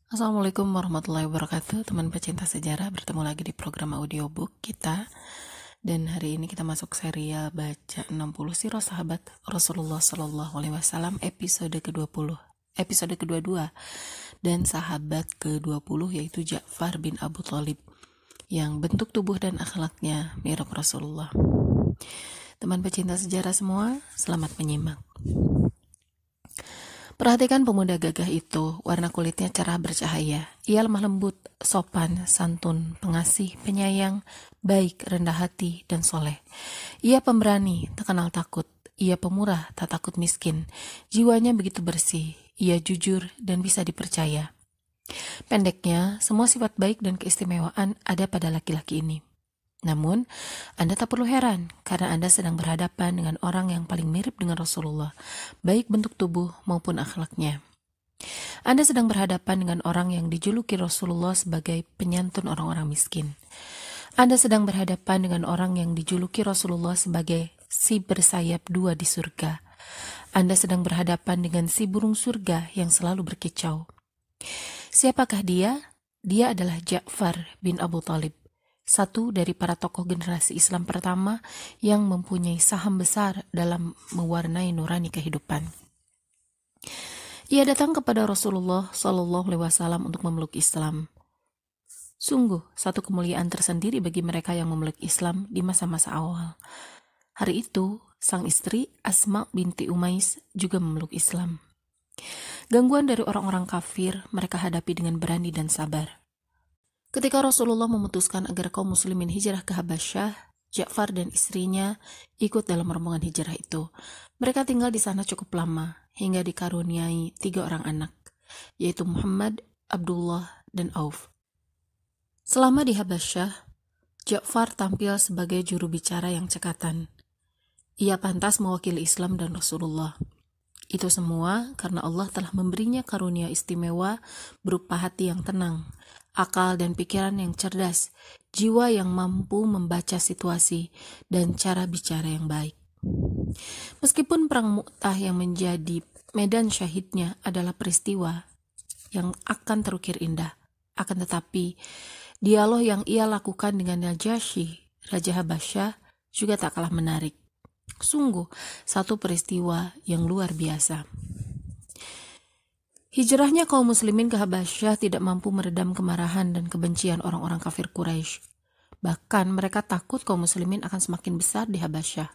Assalamualaikum warahmatullahi wabarakatuh. Teman pecinta sejarah, bertemu lagi di program audiobook kita. Dan hari ini kita masuk serial baca 60 Sirah Sahabat Rasulullah Shallallahu Alaihi Wasallam episode ke-20, episode ke-22, dan sahabat ke-20 yaitu Ja'far bin Abu Thalib yang bentuk tubuh dan akhlaknya mirip Rasulullah. Teman pecinta sejarah semua, selamat menyimak. Perhatikan pemuda gagah itu, warna kulitnya cerah bercahaya. Ia lemah lembut, sopan, santun, pengasih, penyayang, baik, rendah hati, dan soleh. Ia pemberani, tak kenal takut. Ia pemurah, tak takut miskin. Jiwanya begitu bersih. Ia jujur dan bisa dipercaya. Pendeknya, semua sifat baik dan keistimewaan ada pada laki-laki ini. Namun, Anda tak perlu heran karena Anda sedang berhadapan dengan orang yang paling mirip dengan Rasulullah, baik bentuk tubuh maupun akhlaknya. Anda sedang berhadapan dengan orang yang dijuluki Rasulullah sebagai penyantun orang-orang miskin. Anda sedang berhadapan dengan orang yang dijuluki Rasulullah sebagai si bersayap dua di surga. Anda sedang berhadapan dengan si burung surga yang selalu berkicau. Siapakah dia? Dia adalah Ja'far bin Abu Thalib, satu dari para tokoh generasi Islam pertama yang mempunyai saham besar dalam mewarnai nurani kehidupan. Ia datang kepada Rasulullah Shallallahu Alaihi Wasallam untuk memeluk Islam. Sungguh, satu kemuliaan tersendiri bagi mereka yang memeluk Islam di masa-masa awal. Hari itu, sang istri Asma binti Umais juga memeluk Islam. Gangguan dari orang-orang kafir mereka hadapi dengan berani dan sabar. Ketika Rasulullah memutuskan agar kaum muslimin hijrah ke Habasyah, Ja'far dan istrinya ikut dalam rombongan hijrah itu. Mereka tinggal di sana cukup lama, hingga dikaruniai 3 orang anak, yaitu Muhammad, Abdullah, dan Auf. Selama di Habasyah, Ja'far tampil sebagai juru bicara yang cekatan. Ia pantas mewakili Islam dan Rasulullah. Itu semua karena Allah telah memberinya karunia istimewa berupa hati yang tenang, akal dan pikiran yang cerdas, jiwa yang mampu membaca situasi, dan cara bicara yang baik. Meskipun Perang Mu'tah yang menjadi medan syahidnya adalah peristiwa yang akan terukir indah, akan tetapi dialog yang ia lakukan dengan Najasyi, Raja Habasyah, juga tak kalah menarik. Sungguh, satu peristiwa yang luar biasa. Hijrahnya kaum muslimin ke Habasyah tidak mampu meredam kemarahan dan kebencian orang-orang kafir Quraisy. Bahkan mereka takut kaum muslimin akan semakin besar di Habasyah.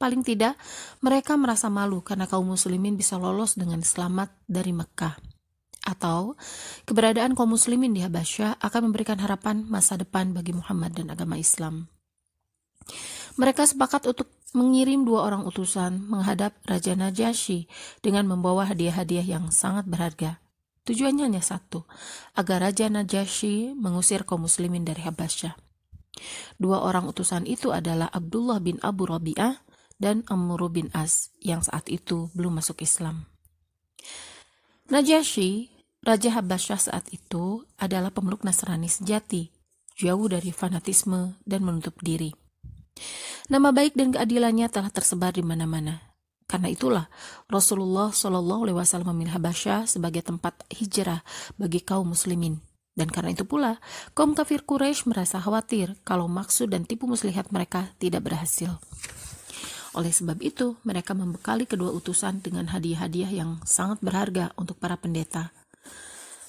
Paling tidak, mereka merasa malu karena kaum muslimin bisa lolos dengan selamat dari Mekah. Atau, keberadaan kaum muslimin di Habasyah akan memberikan harapan masa depan bagi Muhammad dan agama Islam. Mereka sepakat untuk mengirim 2 orang utusan menghadap Raja Najasyi dengan membawa hadiah-hadiah yang sangat berharga. Tujuannya hanya satu, agar Raja Najasyi mengusir kaum muslimin dari Habasyah. 2 orang utusan itu adalah Abdullah bin Abu Rabi'ah dan Amr bin As yang saat itu belum masuk Islam. Najasyi, Raja Habasyah saat itu, adalah pemeluk Nasrani sejati, jauh dari fanatisme dan menutup diri. Nama baik dan keadilannya telah tersebar di mana-mana. Karena itulah Rasulullah Shallallahu Alaihi Wasallam memilih Habasyah sebagai tempat hijrah bagi kaum muslimin. Dan karena itu pula kaum kafir Quraisy merasa khawatir kalau maksud dan tipu muslihat mereka tidak berhasil. Oleh sebab itu, mereka membekali kedua utusan dengan hadiah-hadiah yang sangat berharga untuk para pendeta.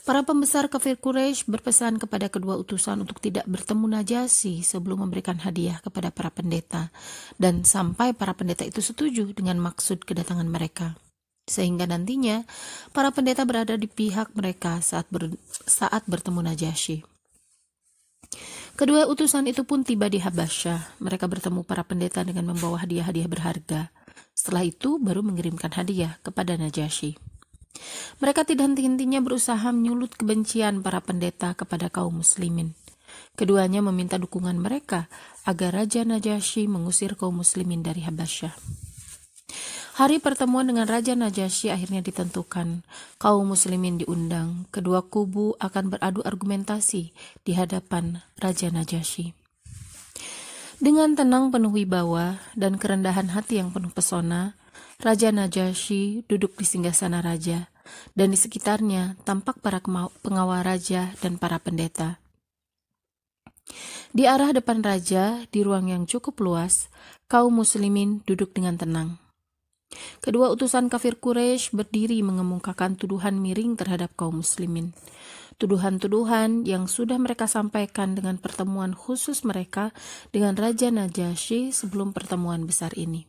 Para pembesar kafir Quraisy berpesan kepada kedua utusan untuk tidak bertemu Najasyi sebelum memberikan hadiah kepada para pendeta, dan sampai para pendeta itu setuju dengan maksud kedatangan mereka. Sehingga nantinya para pendeta berada di pihak mereka saat bertemu Najasyi. Kedua utusan itu pun tiba di Habasyah. Mereka bertemu para pendeta dengan membawa hadiah-hadiah berharga. Setelah itu baru mengirimkan hadiah kepada Najasyi. Mereka tidak henti-hentinya berusaha menyulut kebencian para pendeta kepada kaum muslimin. Keduanya meminta dukungan mereka agar Raja Najasyi mengusir kaum muslimin dari Habasyah. Hari pertemuan dengan Raja Najasyi akhirnya ditentukan. Kaum muslimin diundang. Kedua kubu akan beradu argumentasi di hadapan Raja Najasyi. Dengan tenang penuh wibawa dan kerendahan hati yang penuh pesona, Raja Najasyi duduk di singgasana raja. dan di sekitarnya tampak para pengawal raja dan para pendeta. Di arah depan raja, di ruang yang cukup luas, kaum muslimin duduk dengan tenang. Kedua utusan kafir Quraisy berdiri mengemukakan tuduhan miring terhadap kaum muslimin. Tuduhan-tuduhan yang sudah mereka sampaikan dengan pertemuan khusus mereka dengan Raja Najasyi sebelum pertemuan besar ini.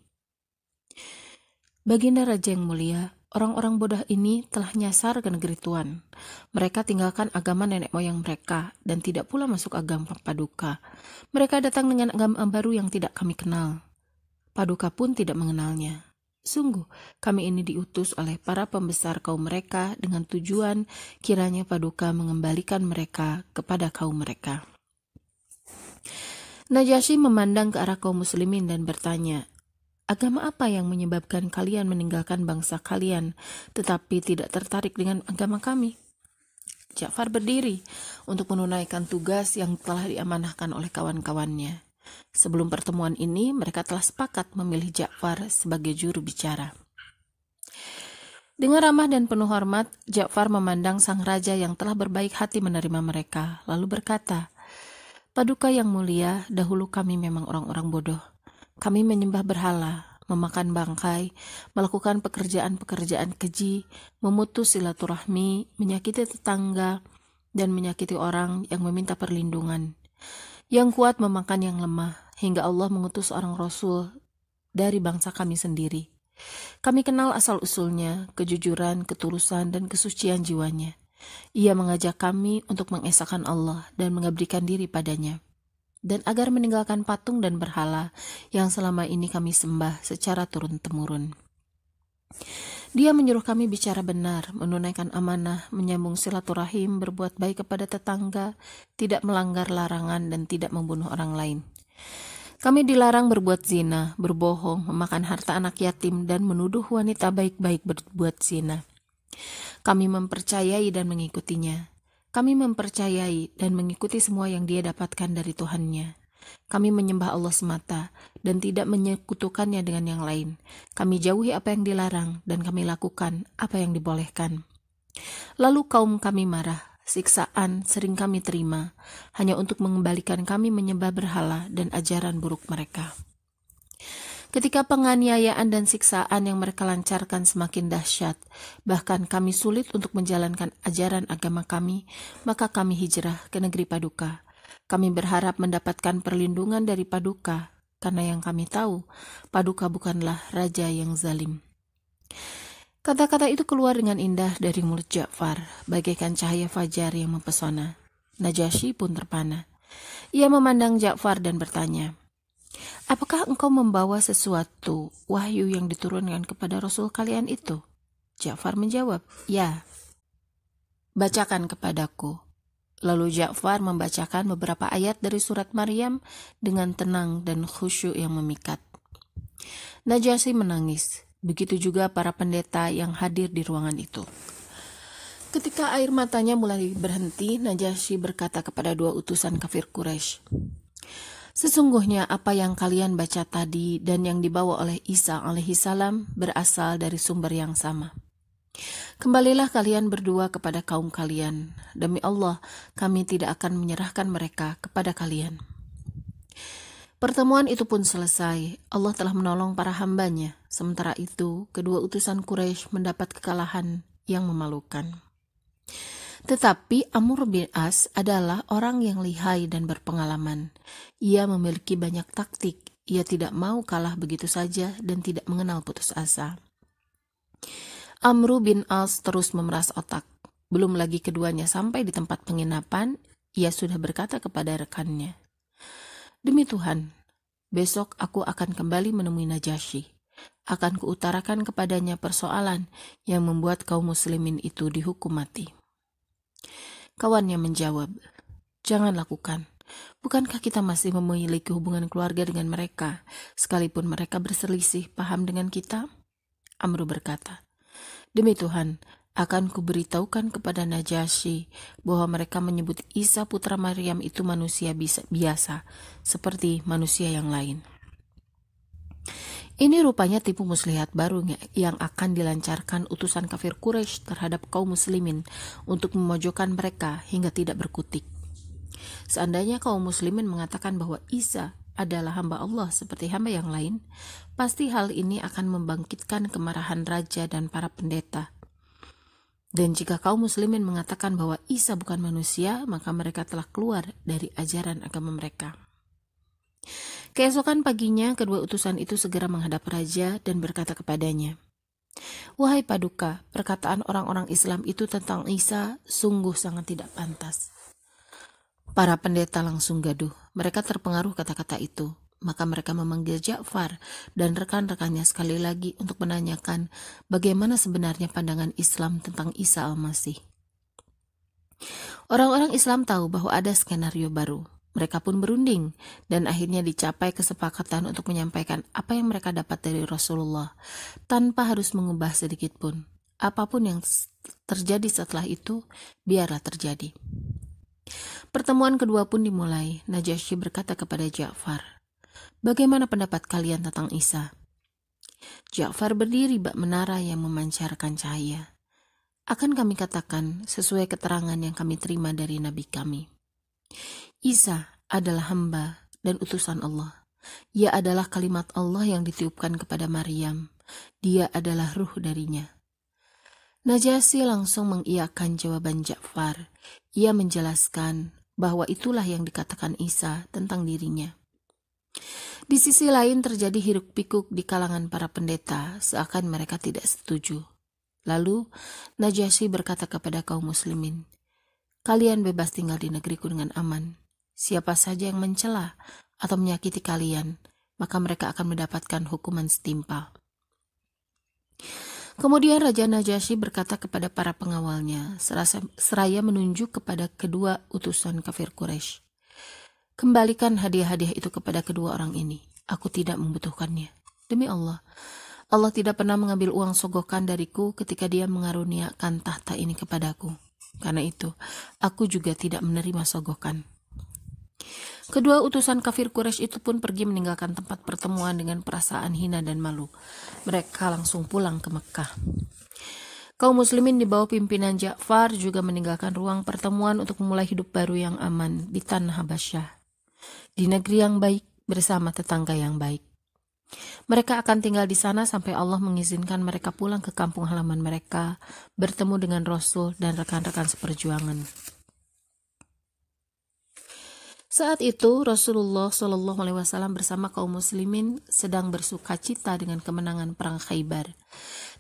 Baginda Raja yang mulia, orang-orang bodoh ini telah nyasar ke negeri Tuan. Mereka tinggalkan agama nenek moyang mereka dan tidak pula masuk agama Paduka. Mereka datang dengan agama baru yang tidak kami kenal. Paduka pun tidak mengenalnya. Sungguh, kami ini diutus oleh para pembesar kaum mereka dengan tujuan kiranya Paduka mengembalikan mereka kepada kaum mereka. Najasyi memandang ke arah kaum muslimin dan bertanya, agama apa yang menyebabkan kalian meninggalkan bangsa kalian tetapi tidak tertarik dengan agama kami? Ja'far berdiri untuk menunaikan tugas yang telah diamanahkan oleh kawan-kawannya. Sebelum pertemuan ini, mereka telah sepakat memilih Ja'far sebagai juru bicara. Dengan ramah dan penuh hormat, Ja'far memandang sang raja yang telah berbaik hati menerima mereka, lalu berkata, Paduka yang mulia, dahulu kami memang orang-orang bodoh. Kami menyembah berhala, memakan bangkai, melakukan pekerjaan-pekerjaan keji, memutus silaturahmi, menyakiti tetangga, dan menyakiti orang yang meminta perlindungan. Yang kuat memakan yang lemah, hingga Allah mengutus seorang Rasul dari bangsa kami sendiri. Kami kenal asal-usulnya, kejujuran, ketulusan, dan kesucian jiwanya. Ia mengajak kami untuk mengesahkan Allah dan mengabdikan diri padanya, dan agar meninggalkan patung dan berhala yang selama ini kami sembah secara turun-temurun. Dia menyuruh kami bicara benar, menunaikan amanah, menyambung silaturahim, berbuat baik kepada tetangga, tidak melanggar larangan, dan tidak membunuh orang lain. Kami dilarang berbuat zina, berbohong, memakan harta anak yatim, dan menuduh wanita baik-baik berbuat zina. Kami mempercayai dan mengikutinya. Kami mempercayai dan mengikuti semua yang dia dapatkan dari Tuhannya. Kami menyembah Allah semata dan tidak menyekutukannya dengan yang lain. Kami jauhi apa yang dilarang dan kami lakukan apa yang dibolehkan. Lalu kaum kami marah, siksaan sering kami terima, hanya untuk mengembalikan kami menyembah berhala dan ajaran buruk mereka. Ketika penganiayaan dan siksaan yang mereka lancarkan semakin dahsyat, bahkan kami sulit untuk menjalankan ajaran agama kami, maka kami hijrah ke negeri Paduka. Kami berharap mendapatkan perlindungan dari Paduka, karena yang kami tahu, Paduka bukanlah raja yang zalim. Kata-kata itu keluar dengan indah dari mulut Ja'far, bagaikan cahaya fajar yang mempesona. Najasyi pun terpana. Ia memandang Ja'far dan bertanya, apakah engkau membawa sesuatu wahyu yang diturunkan kepada Rasul kalian itu? Ja'far menjawab, ya. Bacakan kepadaku. Lalu Ja'far membacakan beberapa ayat dari surat Maryam dengan tenang dan khusyuk yang memikat. Najasyi menangis, begitu juga para pendeta yang hadir di ruangan itu. Ketika air matanya mulai berhenti, Najasyi berkata kepada dua utusan kafir Quraisy, sesungguhnya apa yang kalian baca tadi dan yang dibawa oleh Isa alaihissalam berasal dari sumber yang sama. Kembalilah kalian berdua kepada kaum kalian. Demi Allah, kami tidak akan menyerahkan mereka kepada kalian. Pertemuan itu pun selesai. Allah telah menolong para hambanya. Sementara itu, kedua utusan Quraisy mendapat kekalahan yang memalukan. Tetapi Amr bin As adalah orang yang lihai dan berpengalaman. Ia memiliki banyak taktik. Ia tidak mau kalah begitu saja dan tidak mengenal putus asa. Amr bin As terus memeras otak. Belum lagi keduanya sampai di tempat penginapan, ia sudah berkata kepada rekannya, demi Tuhan, besok aku akan kembali menemui Najasyi. Akan kuutarakan kepadanya persoalan yang membuat kaum muslimin itu dihukum mati. Kawannya menjawab, jangan lakukan. Bukankah kita masih memiliki hubungan keluarga dengan mereka, sekalipun mereka berselisih paham dengan kita? Amr berkata, demi Tuhan, akan kuberitahukan kepada Najasyi bahwa mereka menyebut Isa putra Maryam itu manusia biasa, seperti manusia yang lain. Ini rupanya tipu muslihat baru yang akan dilancarkan utusan kafir Quraisy terhadap kaum muslimin untuk memojokkan mereka hingga tidak berkutik. Seandainya kaum muslimin mengatakan bahwa Isa adalah hamba Allah seperti hamba yang lain, pasti hal ini akan membangkitkan kemarahan raja dan para pendeta. Dan jika kaum muslimin mengatakan bahwa Isa bukan manusia, maka mereka telah keluar dari ajaran agama mereka. Keesokan paginya, kedua utusan itu segera menghadap raja dan berkata kepadanya, "Wahai Paduka, perkataan orang-orang Islam itu tentang Isa sungguh sangat tidak pantas." Para pendeta langsung gaduh. Mereka terpengaruh kata-kata itu. Maka mereka memanggil Ja'far dan rekan-rekannya sekali lagi untuk menanyakan bagaimana sebenarnya pandangan Islam tentang Isa Al-Masih. Orang-orang Islam tahu bahwa ada skenario baru. Mereka pun berunding dan akhirnya dicapai kesepakatan untuk menyampaikan apa yang mereka dapat dari Rasulullah tanpa harus mengubah sedikit pun. Apapun yang terjadi setelah itu, biarlah terjadi. Pertemuan kedua pun dimulai. Najasyi berkata kepada Ja'far, "Bagaimana pendapat kalian tentang Isa?" Ja'far berdiri bak menara yang memancarkan cahaya. "Akan kami katakan sesuai keterangan yang kami terima dari Nabi kami. Isa adalah hamba dan utusan Allah. Ia adalah kalimat Allah yang ditiupkan kepada Maryam. Dia adalah ruh darinya." Najasyi langsung mengiyakan jawaban Ja'far. Ia menjelaskan bahwa itulah yang dikatakan Isa tentang dirinya. Di sisi lain terjadi hiruk-pikuk di kalangan para pendeta, seakan mereka tidak setuju. Lalu Najasyi berkata kepada kaum muslimin, "Kalian bebas tinggal di negeriku dengan aman. Siapa saja yang mencela atau menyakiti kalian, maka mereka akan mendapatkan hukuman setimpal." Kemudian Raja Najasyi berkata kepada para pengawalnya, seraya menunjuk kepada kedua utusan kafir Quraisy, "Kembalikan hadiah-hadiah itu kepada kedua orang ini. Aku tidak membutuhkannya. Demi Allah, Allah tidak pernah mengambil uang sogokan dariku ketika Dia mengaruniakan tahta ini kepadaku. Karena itu, aku juga tidak menerima sogokan." Kedua utusan kafir Quraisy itu pun pergi meninggalkan tempat pertemuan dengan perasaan hina dan malu. Mereka langsung pulang ke Mekah. Kaum muslimin di bawah pimpinan Ja'far juga meninggalkan ruang pertemuan untuk memulai hidup baru yang aman di tanah Habasyah, di negeri yang baik bersama tetangga yang baik. Mereka akan tinggal di sana sampai Allah mengizinkan mereka pulang ke kampung halaman mereka, bertemu dengan Rasul dan rekan-rekan seperjuangan. Saat itu Rasulullah SAW bersama kaum muslimin sedang bersuka cita dengan kemenangan perang Khaybar.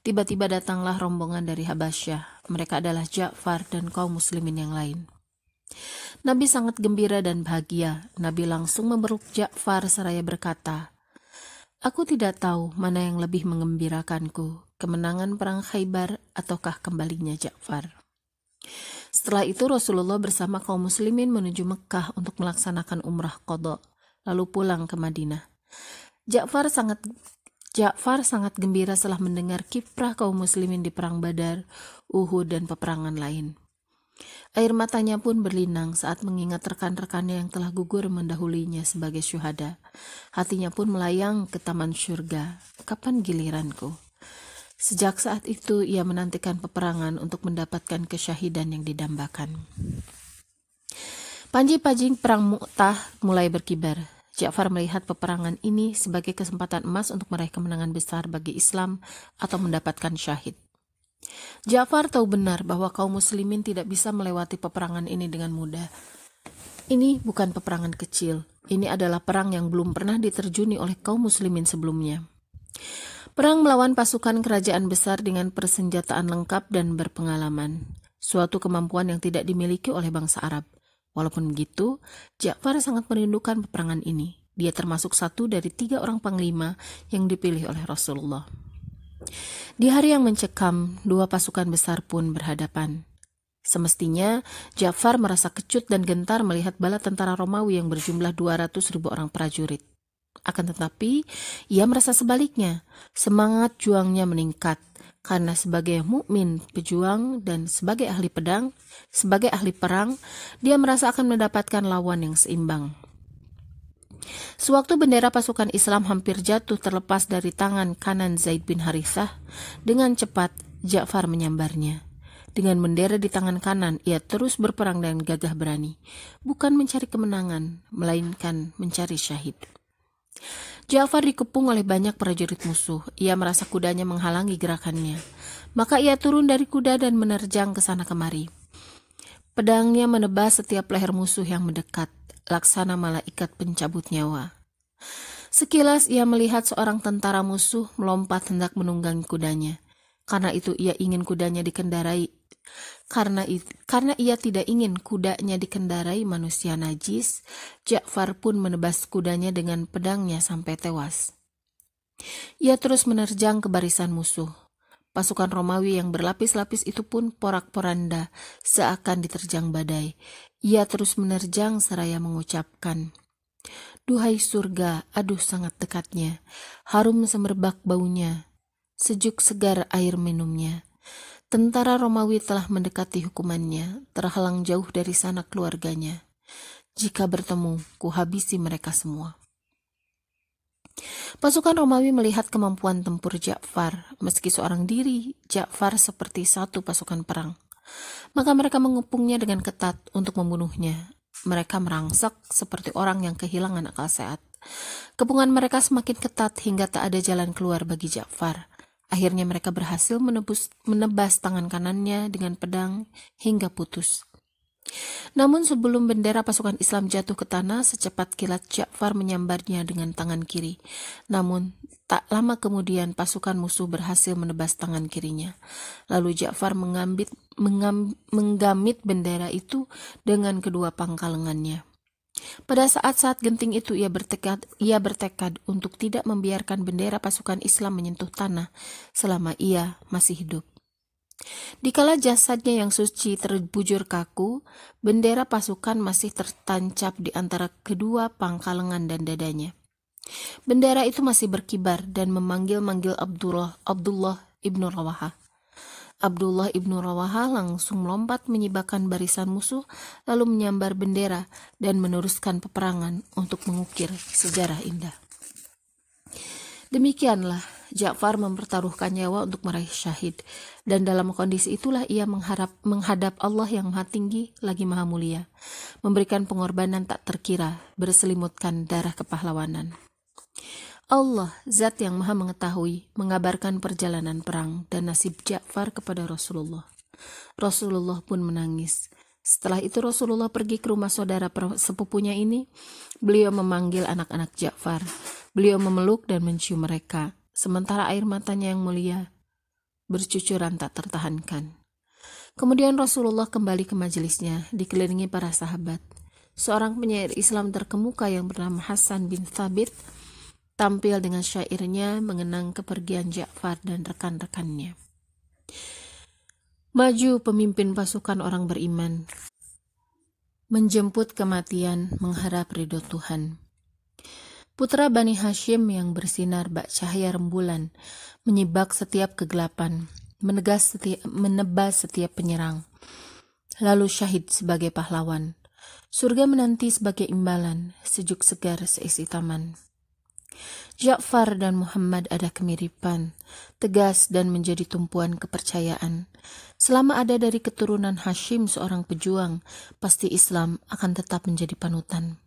Tiba-tiba datanglah rombongan dari Habasyah. Mereka adalah Ja'far dan kaum muslimin yang lain. Nabi sangat gembira dan bahagia. Nabi langsung memeluk Ja'far seraya berkata, "Aku tidak tahu mana yang lebih mengembirakanku, kemenangan perang Khaybar ataukah kembalinya Ja'far." Setelah itu Rasulullah bersama kaum muslimin menuju Mekah untuk melaksanakan umrah qadha, lalu pulang ke Madinah. Ja'far sangat gembira setelah mendengar kiprah kaum muslimin di perang Badar, Uhud dan peperangan lain. Air matanya pun berlinang saat mengingat rekan-rekannya yang telah gugur mendahulinya sebagai syuhada. Hatinya pun melayang ke taman surga. Kapan giliranku? Sejak saat itu ia menantikan peperangan untuk mendapatkan kesyahidan yang didambakan. Panji-panji perang Mu'tah mulai berkibar. Ja'far melihat peperangan ini sebagai kesempatan emas untuk meraih kemenangan besar bagi Islam atau mendapatkan syahid. Ja'far tahu benar bahwa kaum muslimin tidak bisa melewati peperangan ini dengan mudah. Ini bukan peperangan kecil. Ini adalah perang yang belum pernah diterjuni oleh kaum muslimin sebelumnya. Perang melawan pasukan kerajaan besar dengan persenjataan lengkap dan berpengalaman. Suatu kemampuan yang tidak dimiliki oleh bangsa Arab. Walaupun begitu, Ja'far sangat merindukan peperangan ini. Dia termasuk satu dari 3 orang panglima yang dipilih oleh Rasulullah. Di hari yang mencekam, 2 pasukan besar pun berhadapan. Semestinya, Ja'far merasa kecut dan gentar melihat bala tentara Romawi yang berjumlah 200.000 orang prajurit. Akan tetapi, ia merasa sebaliknya. Semangat juangnya meningkat karena sebagai mukmin pejuang dan sebagai ahli perang, dia merasa akan mendapatkan lawan yang seimbang. Sewaktu bendera pasukan Islam hampir jatuh terlepas dari tangan kanan Zaid bin Harithah, dengan cepat Ja'far menyambarnya. Dengan bendera di tangan kanan, ia terus berperang dengan gagah berani, bukan mencari kemenangan, melainkan mencari syahid. Ja'far dikepung oleh banyak prajurit musuh. Ia merasa kudanya menghalangi gerakannya. Maka ia turun dari kuda dan menerjang ke sana kemari. Pedangnya menebas setiap leher musuh yang mendekat, laksana malaikat pencabut nyawa. Sekilas ia melihat seorang tentara musuh melompat hendak menunggangi kudanya. Karena itu ia ingin kudanya dikendarai. Karena ia tidak ingin kudanya dikendarai manusia najis, Ja'far pun menebas kudanya dengan pedangnya sampai tewas. Ia terus menerjang ke barisan musuh. Pasukan Romawi yang berlapis-lapis itu pun porak-poranda seakan diterjang badai. Ia terus menerjang seraya mengucapkan, "Duhai surga, aduh sangat dekatnya, harum semerbak baunya, sejuk segar air minumnya. Tentara Romawi telah mendekati hukumannya, terhalang jauh dari sanak keluarganya. Jika bertemu, kuhabisi mereka semua." Pasukan Romawi melihat kemampuan tempur Ja'far. Meski seorang diri, Ja'far seperti satu pasukan perang. Maka mereka mengepungnya dengan ketat untuk membunuhnya. Mereka merangsak seperti orang yang kehilangan akal sehat. Kepungan mereka semakin ketat hingga tak ada jalan keluar bagi Ja'far. Akhirnya mereka berhasil menebas tangan kanannya dengan pedang hingga putus. Namun sebelum bendera pasukan Islam jatuh ke tanah, secepat kilat Ja'far menyambarnya dengan tangan kiri. Namun tak lama kemudian pasukan musuh berhasil menebas tangan kirinya. Lalu Ja'far menggamit bendera itu dengan kedua pangkal lengannya. Pada saat-saat genting itu ia bertekad untuk tidak membiarkan bendera pasukan Islam menyentuh tanah selama ia masih hidup. Dikala jasadnya yang suci terbujur kaku, bendera pasukan masih tertancap di antara kedua pangkal lengan dan dadanya. Bendera itu masih berkibar dan memanggil-manggil Abdullah ibnu Rawaha. Abdullah ibnu Rawaha langsung melompat menyibakkan barisan musuh, lalu menyambar bendera dan meneruskan peperangan untuk mengukir sejarah indah. Demikianlah Ja'far mempertaruhkan nyawa untuk meraih syahid, dan dalam kondisi itulah ia menghadap Allah yang maha tinggi lagi maha mulia, memberikan pengorbanan tak terkira, berselimutkan darah kepahlawanan. Allah, zat yang maha mengetahui, mengabarkan perjalanan perang dan nasib Ja'far kepada Rasulullah. Rasulullah pun menangis. Setelah itu Rasulullah pergi ke rumah saudara sepupunya ini. Beliau memanggil anak-anak Ja'far. Beliau memeluk dan mencium mereka, sementara air matanya yang mulia bercucuran tak tertahankan. Kemudian Rasulullah kembali ke majelisnya, dikelilingi para sahabat. Seorang penyair Islam terkemuka yang bernama Hasan bin Thabit tampil dengan syairnya mengenang kepergian Ja'far dan rekan-rekannya. Maju pemimpin pasukan orang beriman, menjemput kematian, mengharap ridho Tuhan. Putra Bani Hashim yang bersinar bak cahaya rembulan, menyibak setiap kegelapan, menebas setiap penyerang. Lalu syahid sebagai pahlawan, surga menanti sebagai imbalan, sejuk segar seisi taman. Ja'far dan Muhammad ada kemiripan, tegas dan menjadi tumpuan kepercayaan. Selama ada dari keturunan Hashim seorang pejuang, pasti Islam akan tetap menjadi panutan.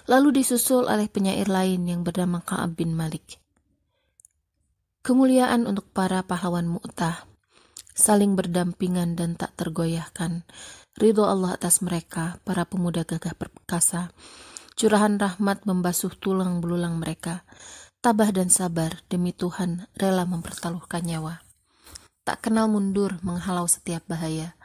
Lalu disusul oleh penyair lain yang bernama Ka'ab bin Malik. Kemuliaan untuk para pahlawan Mu'tah, saling berdampingan dan tak tergoyahkan. Ridho Allah atas mereka, para pemuda gagah perkasa. Curahan rahmat membasuh tulang belulang mereka. Tabah dan sabar demi Tuhan rela mempertaruhkan nyawa. Tak kenal mundur menghalau setiap bahaya.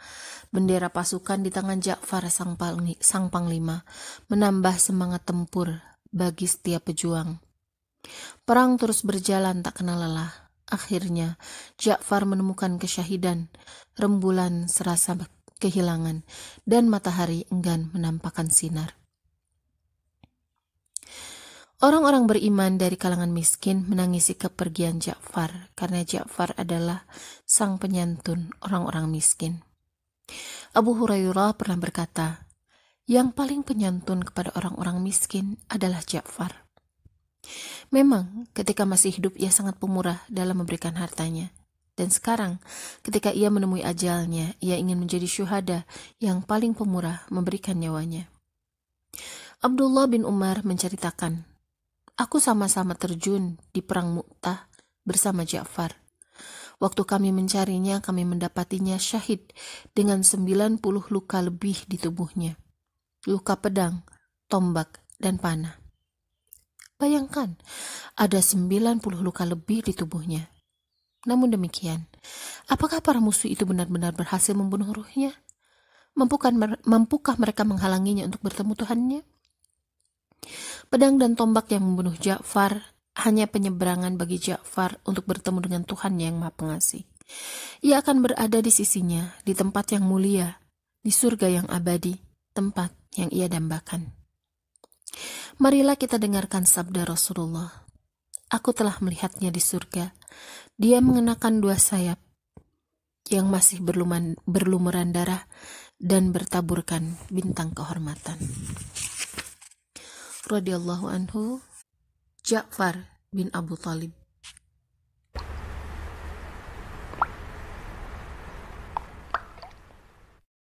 Bendera pasukan di tangan Ja'far sang panglima menambah semangat tempur bagi setiap pejuang. Perang terus berjalan tak kenal lelah. Akhirnya Ja'far menemukan kesyahidan. Rembulan serasa kehilangan dan matahari enggan menampakkan sinar. Orang-orang beriman dari kalangan miskin menangisi kepergian Ja'far karena Ja'far adalah sang penyantun orang-orang miskin. Abu Hurairah pernah berkata, Yang paling penyantun kepada orang-orang miskin adalah Ja'far. Memang ketika masih hidup ia sangat pemurah dalam memberikan hartanya. Dan sekarang ketika ia menemui ajalnya, ia ingin menjadi syuhada yang paling pemurah memberikan nyawanya. Abdullah bin Umar menceritakan, aku sama-sama terjun di perang Mu'tah bersama Ja'far. Waktu kami mencarinya, kami mendapatinya syahid dengan 90 luka lebih di tubuhnya. Luka pedang, tombak, dan panah. Bayangkan, ada 90 luka lebih di tubuhnya. Namun demikian, apakah para musuh itu benar-benar berhasil membunuh ruhnya? Mampukah mereka menghalanginya untuk bertemu Tuhannya? Pedang dan tombak yang membunuh Ja'far hanya penyeberangan bagi Ja'far untuk bertemu dengan Tuhan yang Maha Pengasih. Ia akan berada di sisinya, di tempat yang mulia, di surga yang abadi, tempat yang ia dambakan. Marilah kita dengarkan sabda Rasulullah. Aku telah melihatnya di surga. Dia mengenakan 2 sayap yang masih berlumuran darah dan bertaburkan bintang kehormatan. Radhiyallahu anhu, Ja'far bin Abu Thalib.